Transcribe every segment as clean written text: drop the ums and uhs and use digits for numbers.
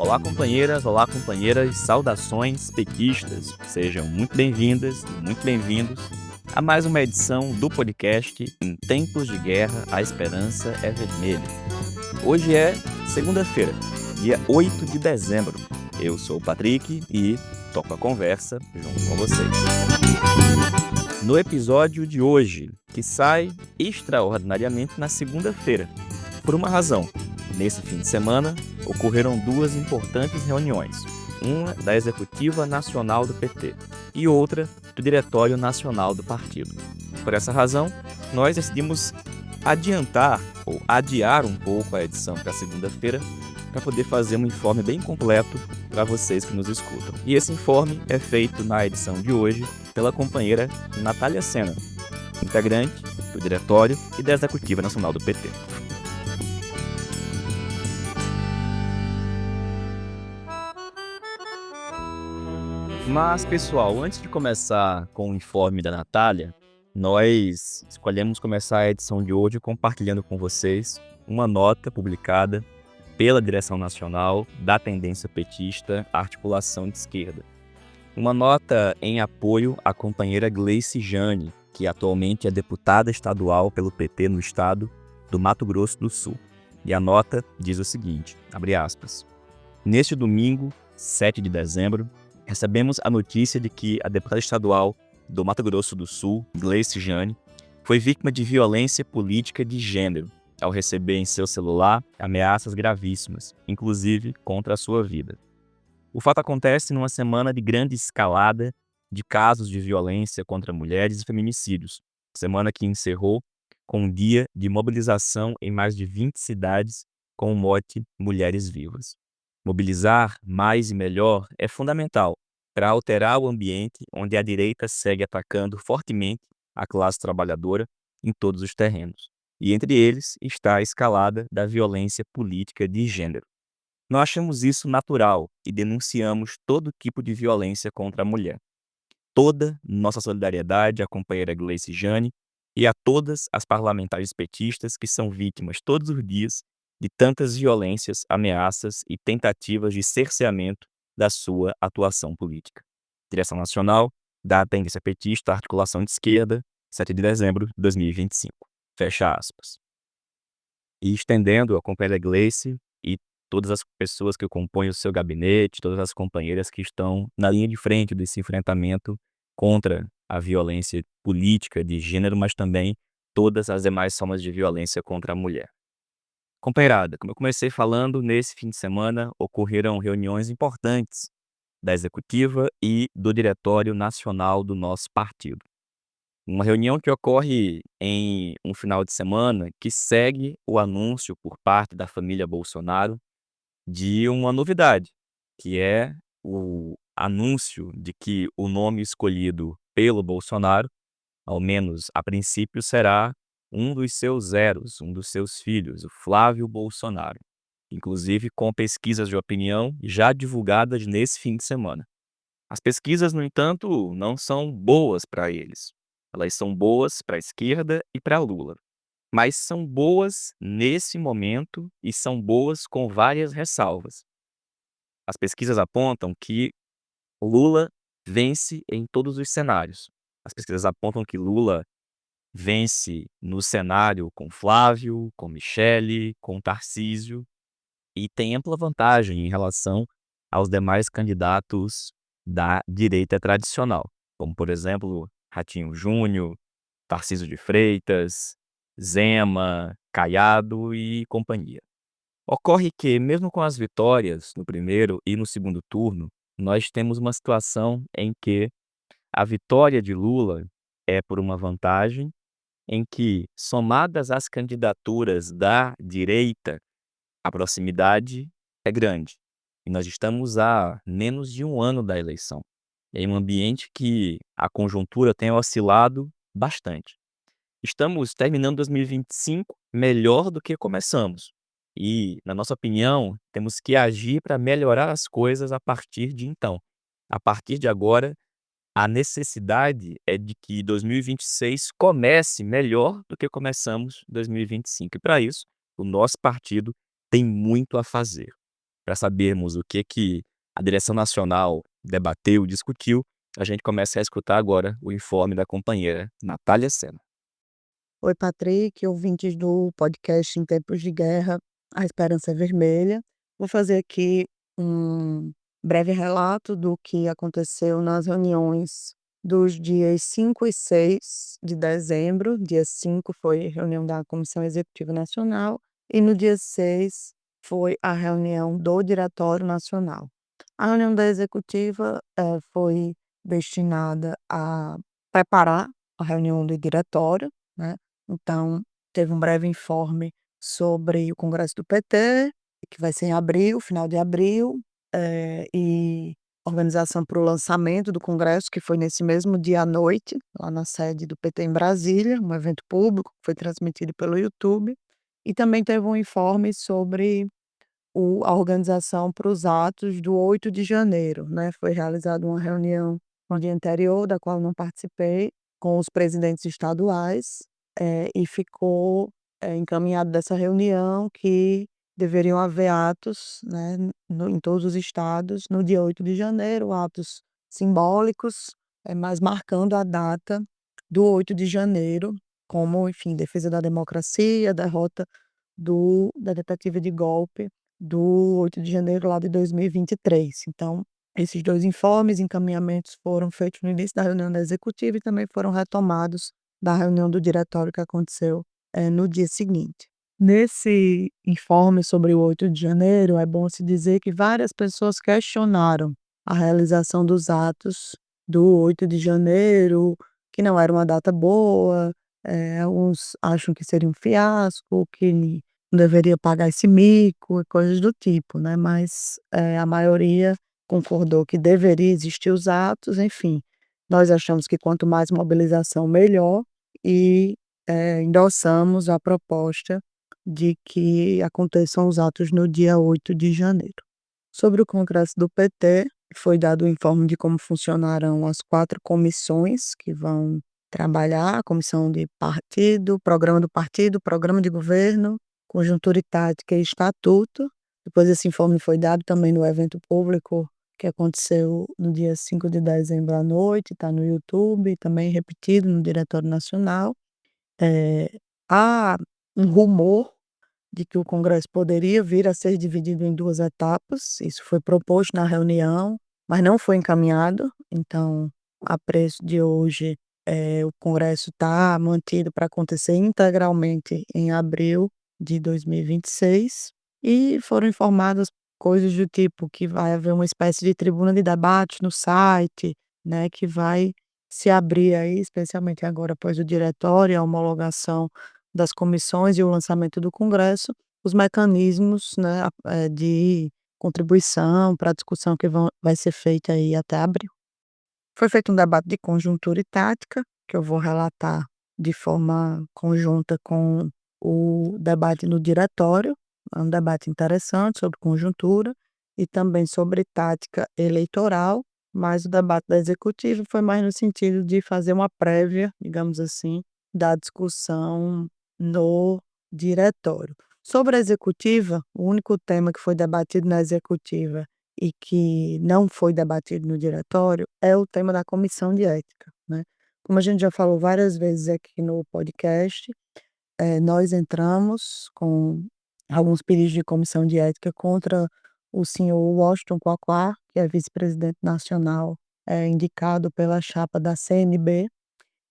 olá companheiras, saudações petistas. Sejam muito bem-vindas e muito bem-vindos a mais uma edição do podcast Em Tempos de Guerra, a Esperança é Vermelha. Hoje é segunda-feira, dia 8 de dezembro. Eu sou o Patrick e toco a conversa junto com vocês. No episódio de hoje, que sai extraordinariamente na segunda-feira, por uma razão. Nesse fim de semana, ocorreram duas importantes reuniões, uma da Executiva Nacional do PT e outra do Diretório Nacional do Partido. Por essa razão, nós decidimos adiantar ou adiar um pouco a edição para segunda-feira para poder fazer um informe bem completo para vocês que nos escutam. E esse informe é feito na edição de hoje pela companheira Natália Sena, integrante do Diretório e da Executiva Nacional do PT. Mas, pessoal, antes de começar com o informe da Natália, nós escolhemos começar a edição de hoje compartilhando com vocês uma nota publicada pela Direção Nacional da Tendência Petista Articulação de Esquerda. Uma nota em apoio à companheira Gleice Jane, que atualmente é deputada estadual pelo PT no estado do Mato Grosso do Sul. E a nota diz o seguinte, abre aspas, neste domingo, 7 de dezembro, recebemos a notícia de que a deputada estadual do Mato Grosso do Sul, Gleice Jane, foi vítima de violência política de gênero, ao receber em seu celular ameaças gravíssimas, inclusive contra a sua vida. O fato acontece numa semana de grande escalada de casos de violência contra mulheres e feminicídios, semana que encerrou com um dia de mobilização em mais de 20 cidades com o mote Mulheres Vivas. Mobilizar mais e melhor é fundamental para alterar o ambiente onde a direita segue atacando fortemente a classe trabalhadora em todos os terrenos. E entre eles está a escalada da violência política de gênero. Nós achamos isso natural e denunciamos todo tipo de violência contra a mulher. Toda nossa solidariedade à companheira Gleice Jane e a todas as parlamentares petistas que são vítimas todos os dias de tantas violências, ameaças e tentativas de cerceamento da sua atuação política. Direção Nacional da Tendência Petista Articulação de Esquerda, 7 de dezembro de 2025. Fecha aspas. E estendendo a companheira Gleice e todas as pessoas que compõem o seu gabinete, todas as companheiras que estão na linha de frente desse enfrentamento contra a violência política de gênero, mas também todas as demais formas de violência contra a mulher. Companheirada, como eu comecei falando, nesse fim de semana ocorreram reuniões importantes da Executiva e do Diretório Nacional do nosso partido. Uma reunião que ocorre em um final de semana que segue o anúncio por parte da família Bolsonaro de uma novidade, que é o anúncio de que o nome escolhido pelo Bolsonaro, ao menos a princípio, será um dos seus zeros, um dos seus filhos, o Flávio Bolsonaro, inclusive com pesquisas de opinião já divulgadas nesse fim de semana. As pesquisas, no entanto, não são boas para eles. Elas são boas para a esquerda e para Lula, mas são boas nesse momento e são boas com várias ressalvas. As pesquisas apontam que Lula vence em todos os cenários. As pesquisas apontam que Lula vence no cenário com Flávio, com Michele, com Tarcísio e tem ampla vantagem em relação aos demais candidatos da direita tradicional, como, por exemplo, Ratinho Júnior, Tarcísio de Freitas, Zema, Caiado e companhia. Ocorre que, mesmo com as vitórias no primeiro e no segundo turno, nós temos uma situação em que a vitória de Lula é por uma vantagem, em que, somadas as candidaturas da direita, a proximidade é grande. E nós estamos a menos de um ano da eleição, em um ambiente que a conjuntura tem oscilado bastante. Estamos terminando 2025 melhor do que começamos. E, na nossa opinião, temos que agir para melhorar as coisas a partir de então. A partir de agora, a necessidade é de que 2026 comece melhor do que começamos 2025. E para isso, o nosso partido tem muito a fazer. para sabermos o que a direção nacional debateu, discutiu, a gente começa a escutar agora o informe da companheira Natália Sena. Oi, Patrick, ouvintes do podcast Em Tempos de Guerra, A Esperança é Vermelha. Vou fazer aqui um breve relato do que aconteceu nas reuniões dos dias 5 e 6 de dezembro. Dia 5 foi reunião da Comissão Executiva Nacional e no dia 6 foi a reunião do Diretório Nacional. A reunião da Executiva foi destinada a preparar a reunião do Diretório, né? Então, teve um breve informe sobre o congresso do PT, que vai ser em abril, final de abril, e organização para o lançamento do congresso, que foi nesse mesmo dia à noite, lá na sede do PT em Brasília, um evento público que foi transmitido pelo YouTube. E também teve um informe sobre a organização para os atos do 8 de janeiro, né? Foi realizada uma reunião no dia anterior, da qual não participei, com os presidentes estaduais, e ficou, encaminhado dessa reunião que deveriam haver atos, né, em todos os estados, no dia 8 de janeiro, atos simbólicos, mas marcando a data do 8 de janeiro, como, enfim, defesa da democracia, derrota da tentativa de golpe do 8 de janeiro lá de 2023. Então, esses 2 informes, encaminhamentos foram feitos no início da reunião da executiva e também foram retomados da reunião do diretório que aconteceu, no dia seguinte. Nesse informe sobre o 8 de janeiro, é bom se dizer que várias pessoas questionaram a realização dos atos do 8 de janeiro, que não era uma data boa, alguns acham que seria um fiasco, que não deveria pagar esse mico e coisas do tipo, né, mas, a maioria concordou que deveria existir os atos, enfim. Nós achamos que quanto mais mobilização, melhor e, endossamos a proposta de que aconteçam os atos no dia 8 de janeiro. Sobre o congresso do PT, foi dado o informe de como funcionarão as 4 comissões que vão trabalhar, a comissão de partido, programa de governo, conjuntura e tática e estatuto. Depois esse informe foi dado também no evento público que aconteceu no dia 5 de dezembro à noite, está no YouTube, também repetido no Diretório Nacional. Há um rumor de que o congresso poderia vir a ser dividido em 2 etapas, isso foi proposto na reunião, mas não foi encaminhado, então, a preço de hoje, o congresso está mantido para acontecer integralmente em abril de 2026, e foram informadas coisas do tipo que vai haver uma espécie de tribuna de debate no site, né, que vai se abrir aí, especialmente agora após o diretório e a homologação das comissões e o lançamento do congresso, os mecanismos, né, de contribuição para a discussão que vai ser feita aí até abril. Foi feito um debate de conjuntura e tática, que eu vou relatar de forma conjunta com o debate no diretório, é um debate interessante sobre conjuntura e também sobre tática eleitoral, mas o debate da executiva foi mais no sentido de fazer uma prévia, digamos assim, da discussão no diretório. Sobre a executiva, o único tema que foi debatido na executiva e que não foi debatido no diretório é o tema da comissão de ética, né. Como a gente já falou várias vezes aqui no podcast, nós entramos com alguns pedidos de comissão de ética contra o senhor Washington Quaquá, que é vice-presidente nacional, indicado pela chapa da CNB,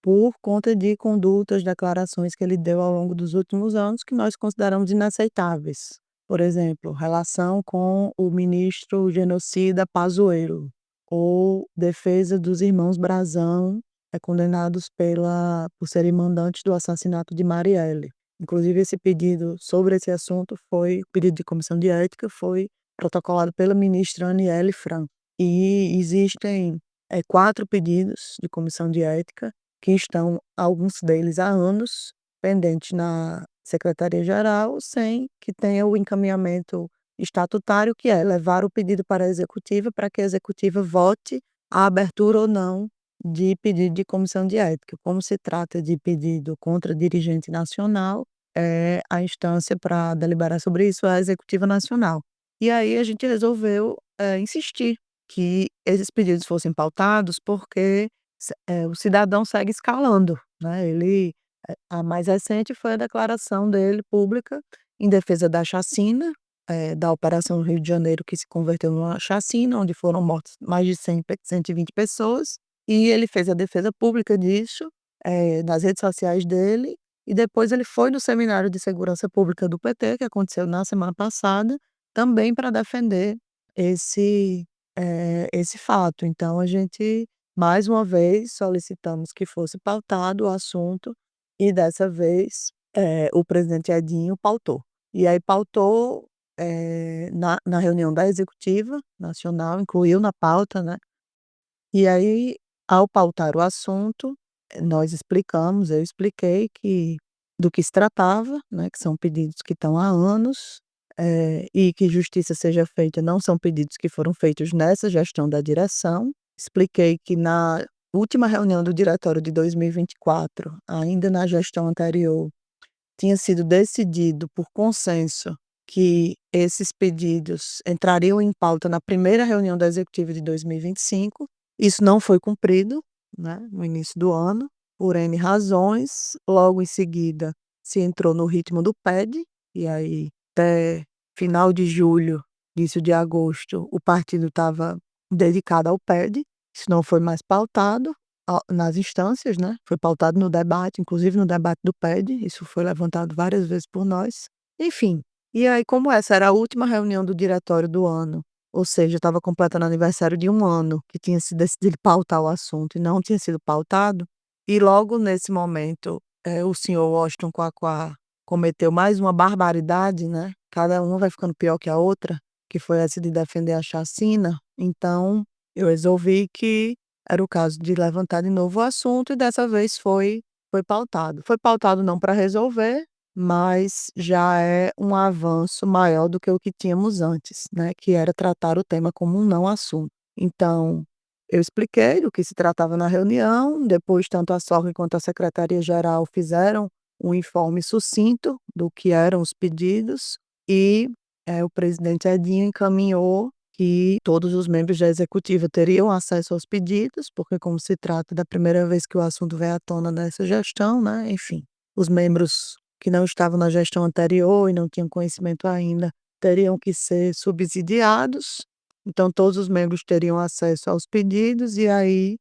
por conta de condutas, declarações que ele deu ao longo dos últimos anos que nós consideramos inaceitáveis. Por exemplo, relação com o ministro genocida Pazuello, ou defesa dos irmãos Brazão, condenados por serem mandantes do assassinato de Marielle. Inclusive esse pedido sobre esse assunto o pedido de comissão de ética foi protocolado pela ministra Aniele Franco. E existem, 4 pedidos de comissão de ética que estão, alguns deles há anos, pendentes na secretaria-geral, sem que tenha o encaminhamento estatutário, que é levar o pedido para a executiva, para que a executiva vote a abertura ou não de pedido de comissão de ética. Como se trata de pedido contra dirigente nacional, a instância para deliberar sobre isso é a executiva nacional. E aí a gente resolveu, insistir que esses pedidos fossem pautados, porque o cidadão segue escalando, né, a mais recente foi a declaração dele pública em defesa da chacina, da Operação Rio de Janeiro, que se converteu numa chacina, onde foram mortas mais de 120 pessoas, e ele fez a defesa pública disso, nas redes sociais dele, e depois ele foi no seminário de segurança pública do PT, que aconteceu na semana passada, também para defender esse, esse fato. Então a gente, mais uma vez, solicitamos que fosse pautado o assunto e dessa vez, o presidente Edinho pautou. E aí pautou, na reunião da executiva nacional, incluiu na pauta, né, e aí, ao pautar o assunto, nós explicamos, eu expliquei que do que se tratava, né, que são pedidos que estão há anos, e que justiça seja feita não são pedidos que foram feitos nessa gestão da direção. Expliquei que na última reunião do diretório de 2024, ainda na gestão anterior, tinha sido decidido por consenso que esses pedidos entrariam em pauta na primeira reunião da executiva de 2025. Isso não foi cumprido, né, no início do ano, por N razões. Logo em seguida, se entrou no ritmo do PED, e aí até final de julho, início de agosto, o partido estava dedicado ao PED. Isso não foi mais pautado nas instâncias, né, foi pautado no debate, inclusive no debate do PED, isso foi levantado várias vezes por nós. Enfim, e aí como essa era a última reunião do diretório do ano, ou seja, estava completando aniversário de 1 ano que tinha se decidido pautar o assunto e não tinha sido pautado, e logo nesse momento, o senhor Washington Quaquá cometeu mais uma barbaridade, né, cada uma vai ficando pior que a outra, que foi essa de defender a chacina. Então eu resolvi que era o caso de levantar de novo o assunto e dessa vez foi pautado. Foi pautado não para resolver, mas já é um avanço maior do que o que tínhamos antes, né, que era tratar o tema como um não assunto. Então, eu expliquei do que se tratava na reunião, depois tanto a SORG quanto a secretaria-geral fizeram um informe sucinto do que eram os pedidos e, o presidente Edinho encaminhou que todos os membros da executiva teriam acesso aos pedidos, porque como se trata da primeira vez que o assunto vem à tona nessa gestão, né, enfim, os membros que não estavam na gestão anterior e não tinham conhecimento ainda, teriam que ser subsidiados, então todos os membros teriam acesso aos pedidos e aí,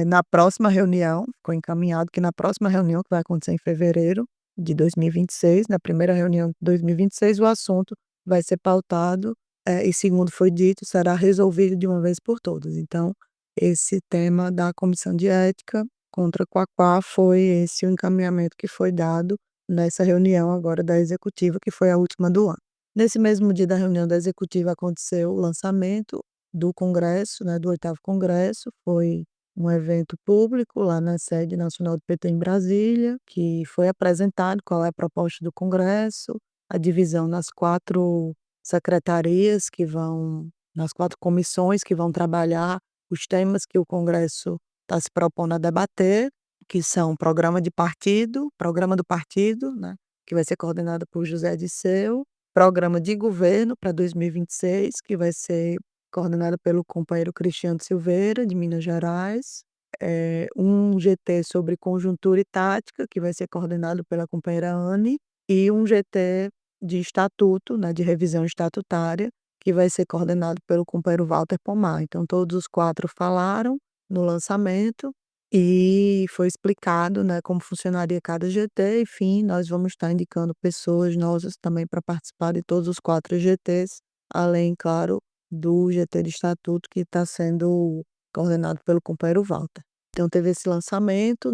na próxima reunião, ficou encaminhado que na próxima reunião, que vai acontecer em fevereiro de 2026, na primeira reunião de 2026, o assunto vai ser pautado, e segundo foi dito, será resolvido de uma vez por todas. Então, esse tema da comissão de ética contra Quaquá foi esse o encaminhamento que foi dado nessa reunião agora da executiva, que foi a última do ano. Nesse mesmo dia da reunião da executiva aconteceu o lançamento do congresso, né, do 8º congresso, foi um evento público lá na sede nacional do PT em Brasília, que foi apresentado qual é a proposta do congresso, a divisão nas 4 secretarias que vão nas 4 comissões que vão trabalhar os temas que o congresso está se propondo a debater, que são programa do partido, né, que vai ser coordenado por José Disseu, programa de governo para 2026, que vai ser coordenado pelo companheiro Cristiano Silveira, de Minas Gerais, um GT sobre conjuntura e tática, que vai ser coordenado pela companheira Anne, e um GT de estatuto, né, de revisão estatutária, que vai ser coordenado pelo companheiro Walter Pomar. Então todos os 4 falaram no lançamento e foi explicado, né, como funcionaria cada GT. Enfim, nós vamos estar indicando pessoas novas também para participar de todos os 4 GTs, além, claro, do GT de estatuto que está sendo coordenado pelo companheiro Walter. Então teve esse lançamento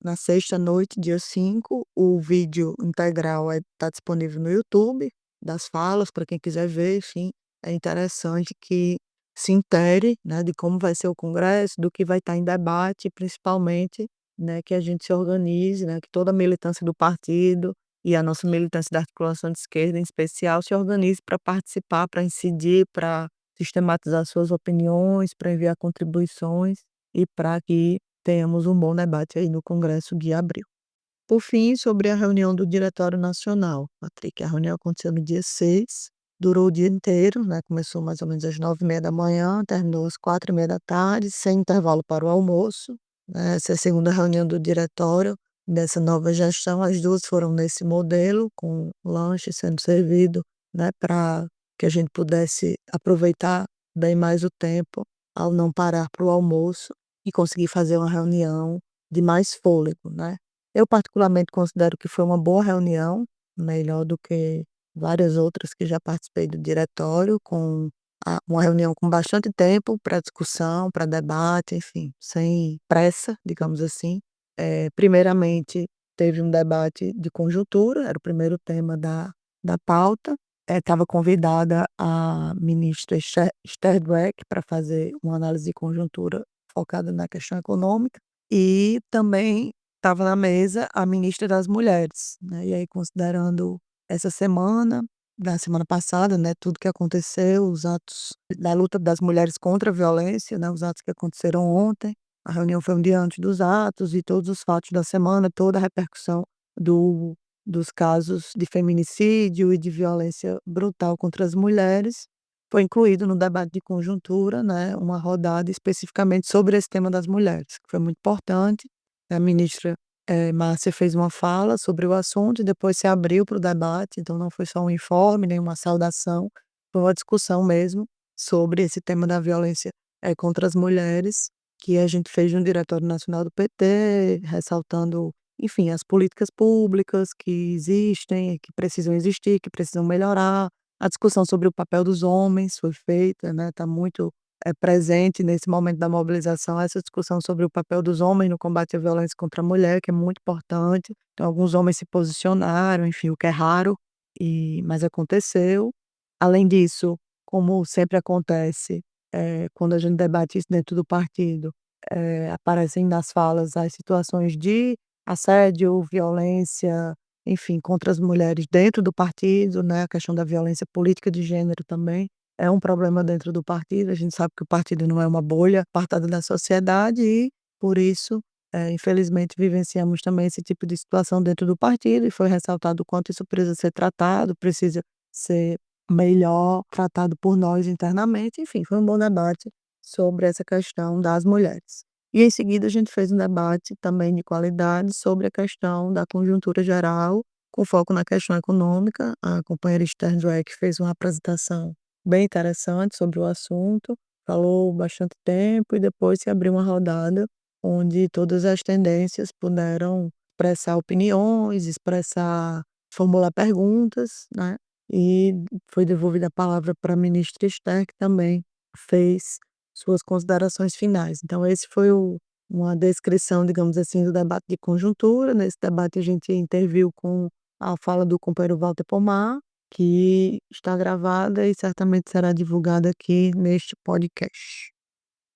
na sexta noite, dia 5, o vídeo integral está disponível no YouTube, das falas, para quem quiser ver, enfim, é interessante que se intere, né, de como vai ser o congresso, do que vai estar em debate, principalmente, né, que a gente se organize, né, que toda a militância do partido e a nossa militância da articulação de esquerda, em especial, se organize para participar, para incidir, para sistematizar suas opiniões, para enviar contribuições e para que tenhamos um bom debate aí no congresso de abril. Por fim, sobre a reunião do Diretório Nacional, Patrick, a reunião aconteceu no dia 6, durou o dia inteiro, né, começou mais ou menos às 9h30 da manhã, terminou às 4h30 da tarde, sem intervalo para o almoço, né. Essa é a segunda reunião do diretório dessa nova gestão, as 2 foram nesse modelo, com lanche sendo servido, né, para que a gente pudesse aproveitar bem mais o tempo, ao não parar para o almoço e conseguir fazer uma reunião de mais fôlego, né. Eu particularmente considero que foi uma boa reunião, melhor do que várias outras que já participei do diretório, com uma reunião com bastante tempo para discussão, para debate, enfim, sem pressa, digamos assim. Primeiramente, teve um debate de conjuntura, era o primeiro tema da pauta. Estava convidada a ministra Esther Dweck para fazer uma análise de conjuntura focada na questão econômica, e também estava na mesa a ministra das Mulheres, né, e aí considerando essa semana, da semana passada, né, tudo que aconteceu, os atos da luta das mulheres contra a violência, né, os atos que aconteceram ontem, a reunião foi um dia antes dos atos e todos os fatos da semana, toda a repercussão do dos casos de feminicídio e de violência brutal contra as mulheres, foi incluído no debate de conjuntura, né, uma rodada especificamente sobre esse tema das mulheres, que foi muito importante. A ministra, Márcia fez uma fala sobre o assunto e depois se abriu para o debate, então não foi só um informe, nem uma saudação, foi uma discussão mesmo sobre esse tema da violência, contra as mulheres, que a gente fez no Diretório Nacional do PT, ressaltando, enfim, as políticas públicas que existem, que precisam existir, que precisam melhorar. A discussão sobre o papel dos homens foi feita, né, está muito, presente nesse momento da mobilização essa discussão sobre o papel dos homens no combate à violência contra a mulher, que é muito importante. Então alguns homens se posicionaram, enfim, o que é raro, mas aconteceu. Além disso, como sempre acontece, quando a gente debate isso dentro do partido, aparecem nas falas as situações de assédio, violência, enfim, contra as mulheres dentro do partido, né, a questão da violência política de gênero também é um problema dentro do partido. A gente sabe que o partido não é uma bolha apartada da sociedade e, por isso, infelizmente vivenciamos também esse tipo de situação dentro do partido, e foi ressaltado o quanto isso precisa ser tratado, precisa ser melhor tratado por nós internamente. Enfim, foi um bom debate sobre essa questão das mulheres. E em seguida a gente fez um debate também de qualidade sobre a questão da conjuntura geral, com foco na questão econômica. A companheira Esther Dweck fez uma apresentação bem interessante sobre o assunto, falou bastante tempo e depois se abriu uma rodada onde todas as tendências puderam expressar opiniões, formular perguntas, né, e foi devolvida a palavra para a ministra Esther, que também fez suas considerações finais. Então esse foi uma descrição, digamos assim, do debate de conjuntura. Nesse debate a gente interviu com a fala do companheiro Walter Pomar, que está gravada e certamente será divulgada aqui neste podcast.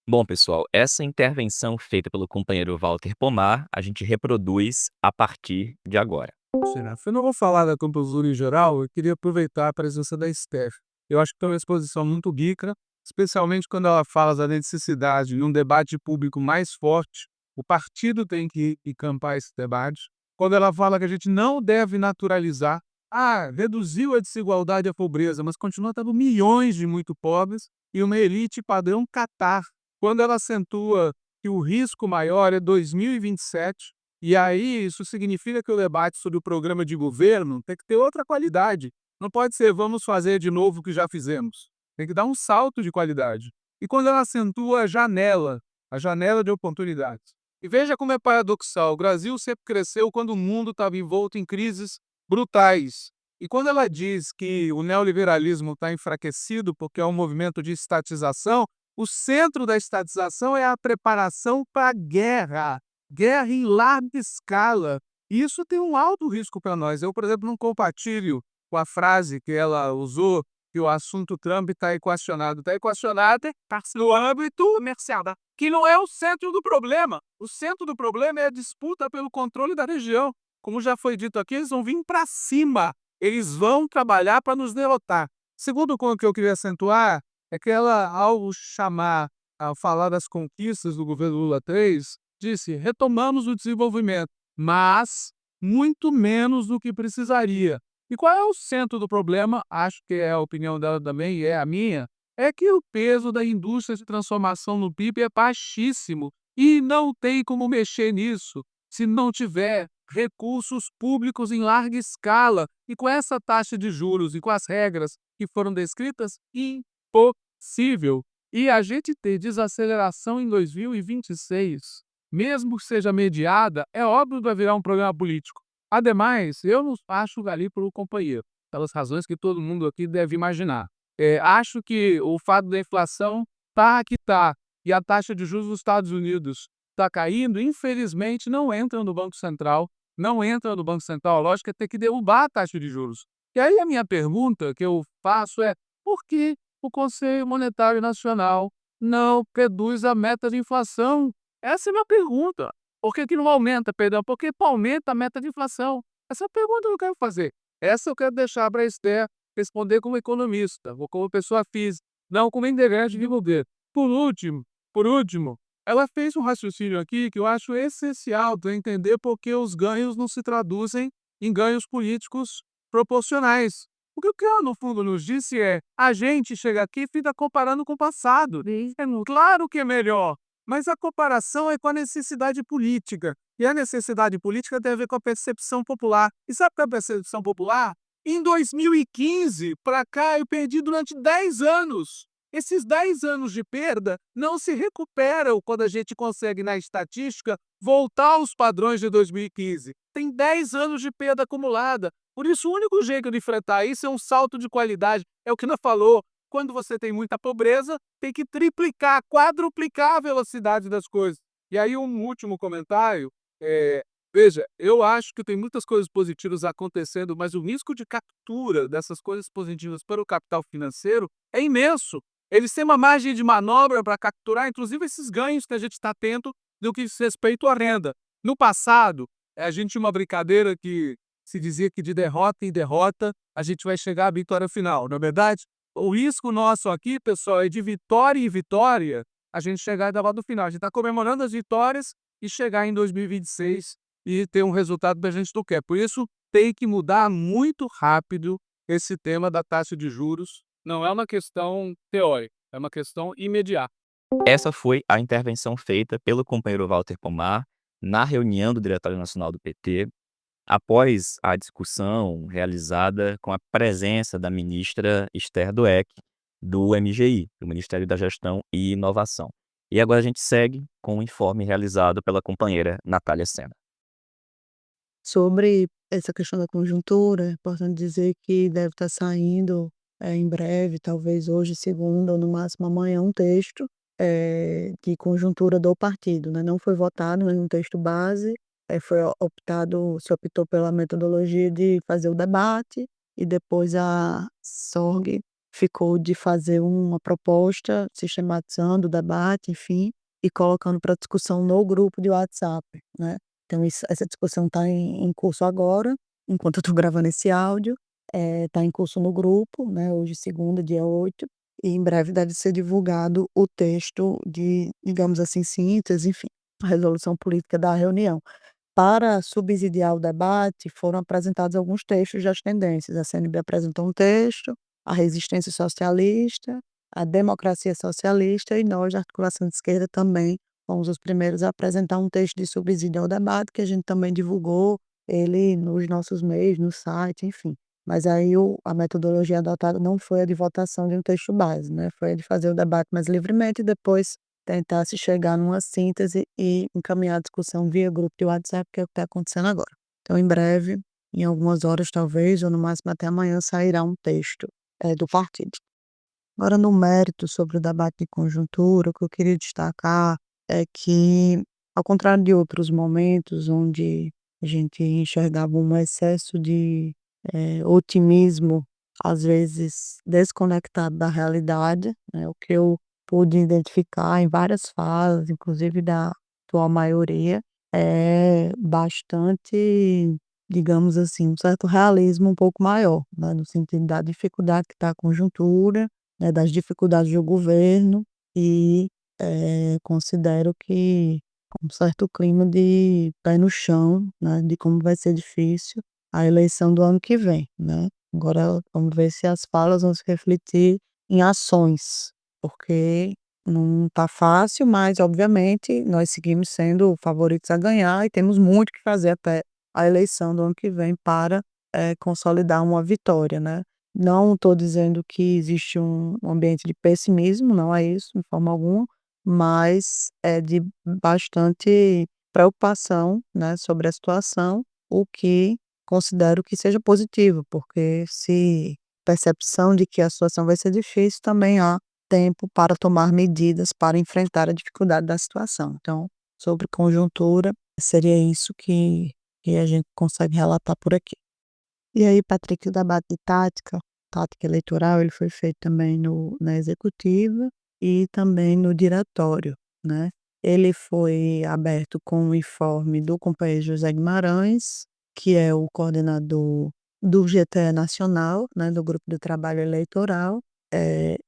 Bom, pessoal, essa intervenção feita pelo companheiro Walter Pomar, a gente reproduz a partir de agora. Seraf, eu não vou falar da compostura em geral, eu queria aproveitar a presença da Steph. Eu acho que tem uma exposição muito rica, especialmente quando ela fala da necessidade de um debate público mais forte. O partido tem que encampar esse debate. Quando ela fala que a gente não deve naturalizar, reduziu a desigualdade e a pobreza, mas continua tendo milhões de muito pobres e uma elite padrão Catar. Quando ela acentua que o risco maior é 2027, e aí, isso significa que o debate sobre o programa de governo tem que ter outra qualidade. Não pode ser vamos fazer de novo o que já fizemos. Tem que dar um salto de qualidade. E quando ela acentua a janela de oportunidades. E veja como é paradoxal. O Brasil sempre cresceu quando o mundo estava envolto em crises brutais. E quando ela diz que o neoliberalismo está enfraquecido porque é um movimento de estatização, o centro da estatização é a preparação para a guerra. Guerra em larga escala. E isso tem um alto risco para nós. Eu, por exemplo, não compartilho com a frase que ela usou, que o assunto Trump está equacionado. Está equacionado no âmbito comercial, que não é o centro do problema. O centro do problema é a disputa pelo controle da região. Como já foi dito aqui, eles vão vir para cima. Eles vão trabalhar para nos derrotar. Segundo ponto que eu queria acentuar é que ela, ao falar das conquistas do governo Lula 3, disse: retomamos o desenvolvimento, mas muito menos do que precisaria. E qual é o centro do problema? Acho que é a opinião dela também, e é a minha, é que o peso da indústria de transformação no PIB é baixíssimo e não tem como mexer nisso se não tiver recursos públicos em larga escala. E com essa taxa de juros e com as regras que foram descritas, impossível. E a gente ter desaceleração em 2026, mesmo que seja mediada, é óbvio que vai virar um problema político. Ademais, eu não acho o Galípolo companheiro, pelas razões que todo mundo aqui deve imaginar. Acho que o fato da inflação tá que tá, e a taxa de juros dos Estados Unidos está caindo, infelizmente não entra no Banco Central, não entra no Banco Central. A lógica é ter que derrubar a taxa de juros. E aí a minha pergunta que eu faço é: por que o Conselho Monetário Nacional não reduz a meta de inflação? Essa é a minha pergunta. Por que que não aumenta, perdão? Por que aumenta a meta de inflação? Essa é a pergunta que eu quero fazer. Essa eu quero deixar para a Esther responder como economista, ou como pessoa física, não como integrante de governo. Por último, ela fez um raciocínio aqui que eu acho essencial para entender por que os ganhos não se traduzem em ganhos políticos proporcionais. O que ela, no fundo, nos disse é: a gente chega aqui e fica comparando com o passado. Claro que é melhor, mas a comparação é com a necessidade política. E a necessidade política tem a ver com a percepção popular. E sabe qual é a percepção popular? Em 2015, para cá, eu perdi durante 10 anos. Esses 10 anos de perda não se recuperam quando a gente consegue, na estatística, voltar aos padrões de 2015. Tem 10 anos de perda acumulada. Por isso, o único jeito de enfrentar isso é um salto de qualidade. É o que Ana falou. Quando você tem muita pobreza, tem que triplicar, quadruplicar a velocidade das coisas. E aí, um último comentário. Veja, eu acho que tem muitas coisas positivas acontecendo, mas o risco de captura dessas coisas positivas para o capital financeiro é imenso. Eles têm uma margem de manobra para capturar, inclusive, esses ganhos que a gente está tendo no que diz respeito à renda. No passado, a gente tinha uma brincadeira que se dizia que de derrota em derrota a gente vai chegar à vitória final, não é verdade? O risco nosso aqui, pessoal, é de vitória em vitória a gente chegar à derrota final. A gente está comemorando as vitórias e chegar em 2026 e ter um resultado que a gente não quer. Por isso, tem que mudar muito rápido esse tema da taxa de juros. Não é uma questão teórica, é uma questão imediata. Essa foi a intervenção feita pelo companheiro Walter Pomar na reunião do Diretório Nacional do PT, após a discussão realizada com a presença da ministra Esther Dweck, do MGI, do Ministério da Gestão e Inovação. E agora a gente segue com o informe realizado pela companheira Natália Sena. Sobre essa questão da conjuntura, é importante dizer que deve estar saindo, em breve, talvez hoje, segunda, ou no máximo amanhã, um texto, de conjuntura do partido, né. Não foi votado nenhum texto base, se optou pela metodologia de fazer o debate, e depois a SORG ficou de fazer uma proposta sistematizando o debate, enfim, e colocando para discussão no grupo de WhatsApp, né. Então essa discussão está em curso agora, enquanto eu estou gravando esse áudio, está em curso no grupo, né, hoje segunda, dia 8, e em breve deve ser divulgado o texto de, digamos assim, síntese, enfim, a resolução política da reunião. Para subsidiar o debate, foram apresentados alguns textos das tendências. A CNB apresentou um texto, a Resistência Socialista, a Democracia Socialista e nós, da Articulação de Esquerda, também fomos os primeiros a apresentar um texto de subsídio ao debate, que a gente também divulgou ele nos nossos meios, no site, enfim. Mas aí a metodologia adotada não foi a de votação de um texto base, né? Foi a de fazer o debate mais livremente e depois tentar se chegar numa síntese e encaminhar a discussão via grupo de WhatsApp, que é o que está acontecendo agora. Então, em breve, em algumas horas talvez, ou no máximo até amanhã, sairá um texto, do partido. Agora, no mérito sobre o debate de conjuntura, o que eu queria destacar é que, ao contrário de outros momentos onde a gente enxergava um excesso de otimismo, às vezes desconectado da realidade, né, o que eu pude identificar em várias falas, inclusive da atual maioria, é bastante, digamos assim, um certo realismo um pouco maior, né, no sentido da dificuldade que está a conjuntura, né, das dificuldades do governo e, considero que um certo clima de pé no chão, né, de como vai ser difícil a eleição do ano que vem, né. Agora vamos ver se as falas vão se refletir em ações, porque não está fácil, mas obviamente nós seguimos sendo favoritos a ganhar e temos muito que fazer até a eleição do ano que vem para, consolidar uma vitória, né. Não estou dizendo que existe um ambiente de pessimismo, não é isso, de forma alguma, mas é de bastante preocupação, né, sobre a situação, o que considero que seja positivo, porque se percepção de que a situação vai ser difícil, também há tempo para tomar medidas para enfrentar a dificuldade da situação. Então, sobre conjuntura, seria isso que a gente consegue relatar por aqui. E aí, Patrick, o debate de tática eleitoral, ele foi feito também na executiva e também no diretório, né. Ele foi aberto com o informe do companheiro José Guimarães, que é o coordenador do GTE nacional, né, do Grupo de Trabalho Eleitoral,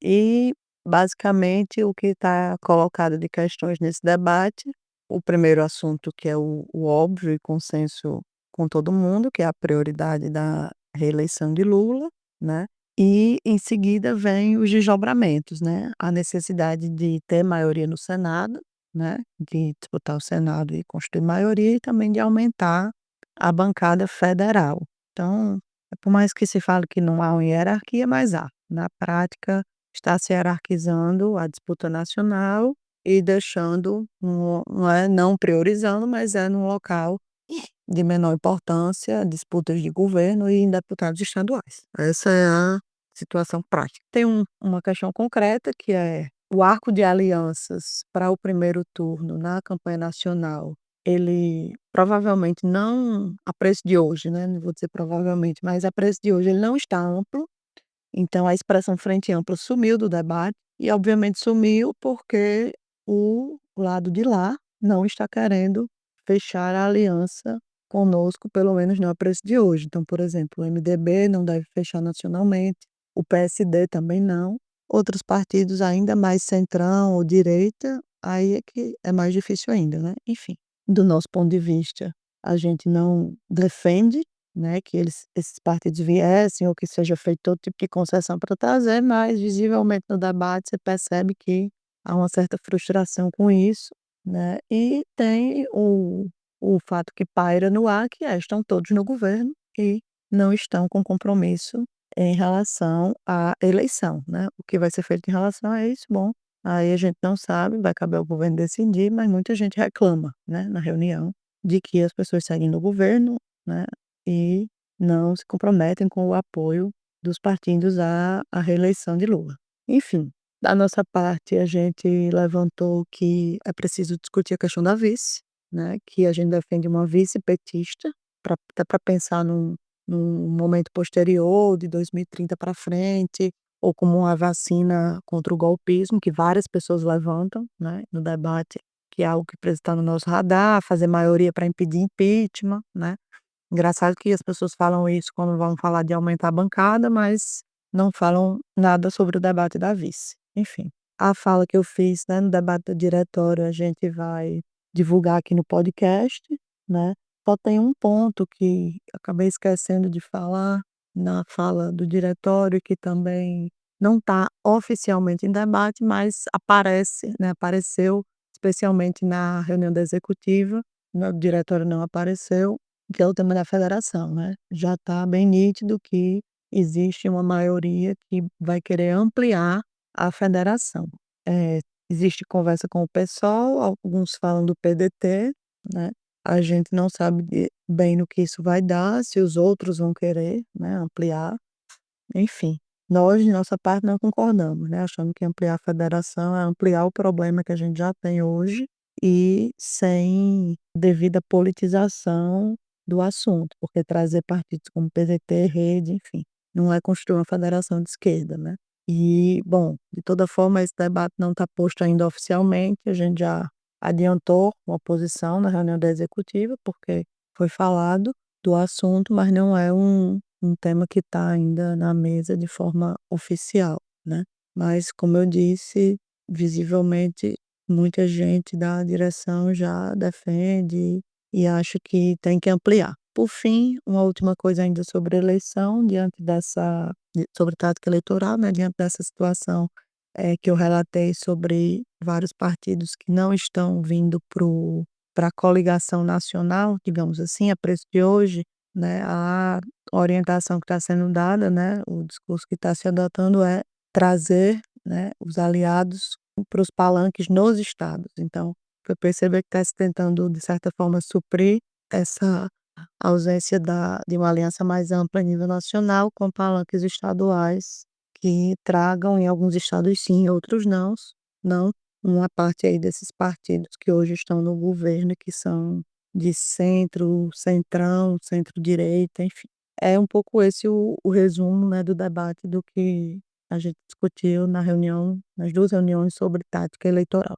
e basicamente o que está colocado de questões nesse debate, o primeiro assunto que é o óbvio e consenso com todo mundo, que é a prioridade da reeleição de Lula, né, e em seguida vem os desdobramentos, né, a necessidade de ter maioria no Senado, né, de disputar o Senado e construir maioria e também de aumentar a bancada federal. Então, por mais que se fale que não há uma hierarquia, mas há. Na prática, está se hierarquizando a disputa nacional e deixando, não priorizando, mas é num local de menor importância, disputas de governo e em deputados estaduais. Essa é a situação prática. Tem uma questão concreta, que é o arco de alianças para o primeiro turno na campanha nacional. Ele provavelmente não, a preço de hoje, né, não vou dizer provavelmente, mas a preço de hoje ele não está amplo, então a expressão frente ampla sumiu do debate e obviamente sumiu porque o lado de lá não está querendo fechar a aliança conosco, pelo menos não a preço de hoje. Então, por exemplo, o MDB não deve fechar nacionalmente, o PSD também não, outros partidos ainda mais centrão ou direita, aí é que é mais difícil ainda, né. Enfim, do nosso ponto de vista, a gente não defende, né, que esses partidos viessem ou que seja feito todo tipo de concessão para trazer, mas visivelmente no debate você percebe que há uma certa frustração com isso, né, e tem o fato que paira no ar, que é, estão todos no governo e não estão com compromisso em relação à eleição, né. O que vai ser feito em relação a isso, bom, aí a gente não sabe, vai caber ao governo decidir, mas muita gente reclama, né, na reunião, de que as pessoas seguem no governo, né, e não se comprometem com o apoio dos partidos à reeleição de Lula. Enfim, da nossa parte, a gente levantou que é preciso discutir a questão da vice, né, que a gente defende uma vice petista, até para pensar num momento posterior, de 2030 para frente, ou como uma vacina contra o golpismo, que várias pessoas levantam, né, no debate, que é algo que precisa estar no nosso radar, fazer maioria para impedir impeachment, né. Engraçado que as pessoas falam isso quando vão falar de aumentar a bancada, mas não falam nada sobre o debate da vice. Enfim, a fala que eu fiz, né, no debate do diretório, a gente vai divulgar aqui no podcast, né. Só tem um ponto que acabei esquecendo de falar na fala do diretório, que também não está oficialmente em debate, mas aparece, né, apareceu especialmente na reunião da executiva, no diretório não apareceu, que é o tema da federação, né. Já está bem nítido que existe uma maioria que vai querer ampliar a federação. Existe conversa com o PSOL, alguns falam do PDT, né, a gente não sabe bem no que isso vai dar, se os outros vão querer, né, ampliar, enfim. Nós, de nossa parte, não concordamos, né, achando que ampliar a federação é ampliar o problema que a gente já tem hoje e sem devida politização do assunto, porque trazer partidos como PDT, Rede, enfim, não é construir uma federação de esquerda, né. E, bom, de toda forma esse debate não está posto ainda oficialmente, a gente já adiantou uma posição na reunião da executiva, porque foi falado do assunto, mas não é um tema que está ainda na mesa de forma oficial, né. Mas como eu disse, visivelmente muita gente da direção já defende e acha que tem que ampliar. Por fim, uma última coisa ainda sobre eleição, sobre tática eleitoral, né, diante dessa situação que eu relatei sobre vários partidos que não estão vindo para a coligação nacional, digamos assim, a preço de hoje, né, a orientação que está sendo dada, né, o discurso que está se adotando é trazer, né, os aliados para os palanques nos estados. Então, eu percebo que está se tentando, de certa forma, suprir essa ausência de uma aliança mais ampla a nível nacional, com palanques estaduais que tragam, em alguns estados sim, em outros não, uma parte aí desses partidos que hoje estão no governo, que são de centro, centrão, centro-direita, enfim. É um pouco esse o resumo, né, do debate do que a gente discutiu nas 2 reuniões sobre tática eleitoral.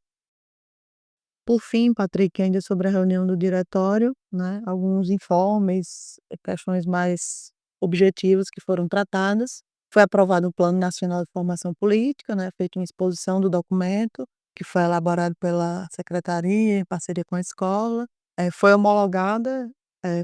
Por fim, Patrick, ainda sobre a reunião do diretório, né, alguns informes, questões mais objetivas que foram tratadas. Foi aprovado o Plano Nacional de Formação Política, né, feita uma exposição do documento, que foi elaborado pela secretaria em parceria com a escola. Foi homologada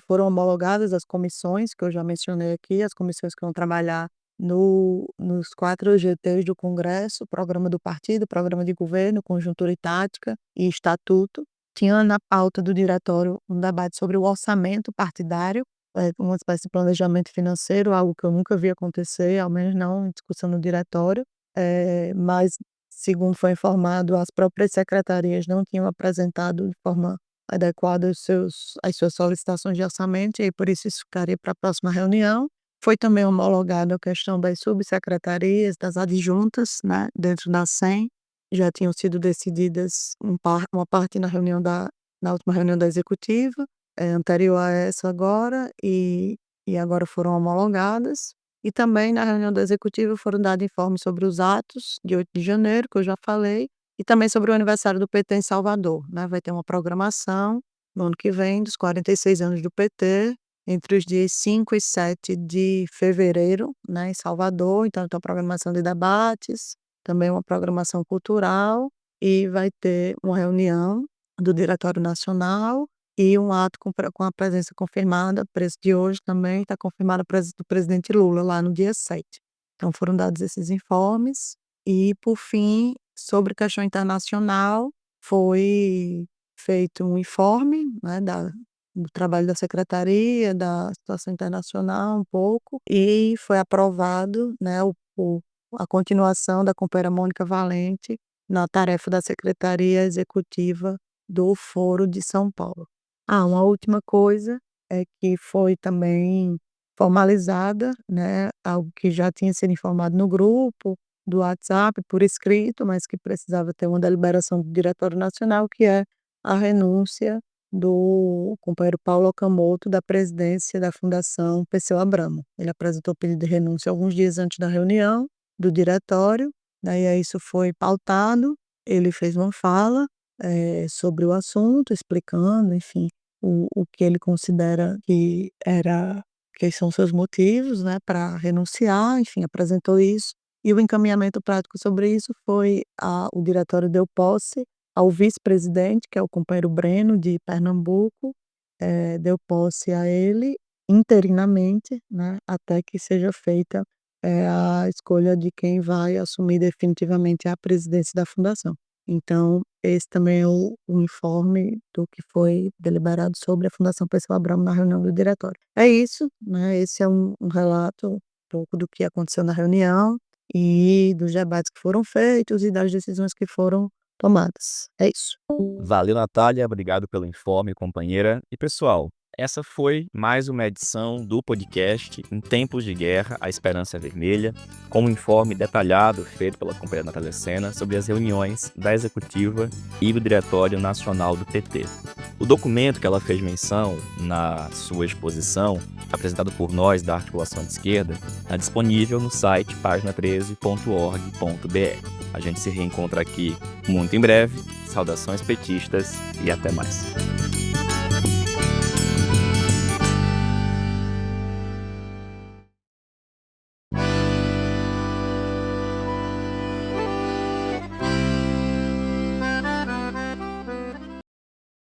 Foram homologadas as comissões que eu já mencionei aqui, as comissões que vão trabalhar nos 4 GTs do Congresso: Programa do Partido, Programa de Governo, Conjuntura e Tática e Estatuto. Tinha na pauta do diretório um debate sobre o orçamento partidário, uma espécie de planejamento financeiro, algo que eu nunca vi acontecer, ao menos não em discussão no diretório, mas, segundo foi informado, as próprias secretarias não tinham apresentado de forma adequada as suas solicitações de orçamento, e aí por isso ficaria para a próxima reunião. Foi também homologada a questão das subsecretarias, das adjuntas, né, dentro da SEM. Já tinham sido decididas uma parte na última reunião da executiva, anterior a essa agora, e agora foram homologadas. E também na reunião da executiva foram dados informes sobre os atos de 8 de janeiro, que eu já falei, e também sobre o aniversário do PT em Salvador, né. Vai ter uma programação no ano que vem dos 46 anos do PT, entre os dias 5 e 7 de fevereiro, né, em Salvador. Então tem uma programação de debates, também uma programação cultural, e vai ter uma reunião do Diretório Nacional e um ato com a presença confirmada, preço de hoje também está confirmada a presença do presidente Lula lá no dia 7. Então foram dados esses informes. E, por fim, sobre questão internacional, foi feito um informe, né, do trabalho da secretaria, da situação internacional um pouco, e foi aprovado, né, a continuação da companheira Mônica Valente na tarefa da Secretaria Executiva do Foro de São Paulo. Uma última coisa é que foi também formalizada, né, algo que já tinha sido informado no grupo do WhatsApp por escrito, mas que precisava ter uma deliberação do Diretório Nacional, que é a renúncia do companheiro Paulo Okamoto da presidência da Fundação Perseu Abramo. Ele apresentou o pedido de renúncia alguns dias antes da reunião do diretório, daí isso foi pautado, ele fez uma fala sobre o assunto, explicando, enfim, o que ele considera que são seus motivos, né, para renunciar, enfim, apresentou isso. E o encaminhamento prático sobre isso foi o diretório deu posse ao vice-presidente, que é o companheiro Breno, de Pernambuco, deu posse a ele interinamente, né, até que seja feita a escolha de quem vai assumir definitivamente a presidência da fundação. Então, esse também é o informe do que foi deliberado sobre a Fundação Perseu Abramo na reunião do diretório. É isso, né, esse é um relato um pouco do que aconteceu na reunião e dos debates que foram feitos e das decisões que foram tomadas. É isso. Valeu, Natália. Obrigado pelo informe, companheira. E, pessoal, essa foi mais uma edição do podcast Em Tempos de Guerra, a Esperança é Vermelha, com um informe detalhado feito pela companheira Natália Sena sobre as reuniões da Executiva e do Diretório Nacional do PT. O documento que ela fez menção na sua exposição, apresentado por nós da Articulação de Esquerda, está disponível no site pagina13.org.br. A gente se reencontra aqui muito em breve. Saudações petistas e até mais.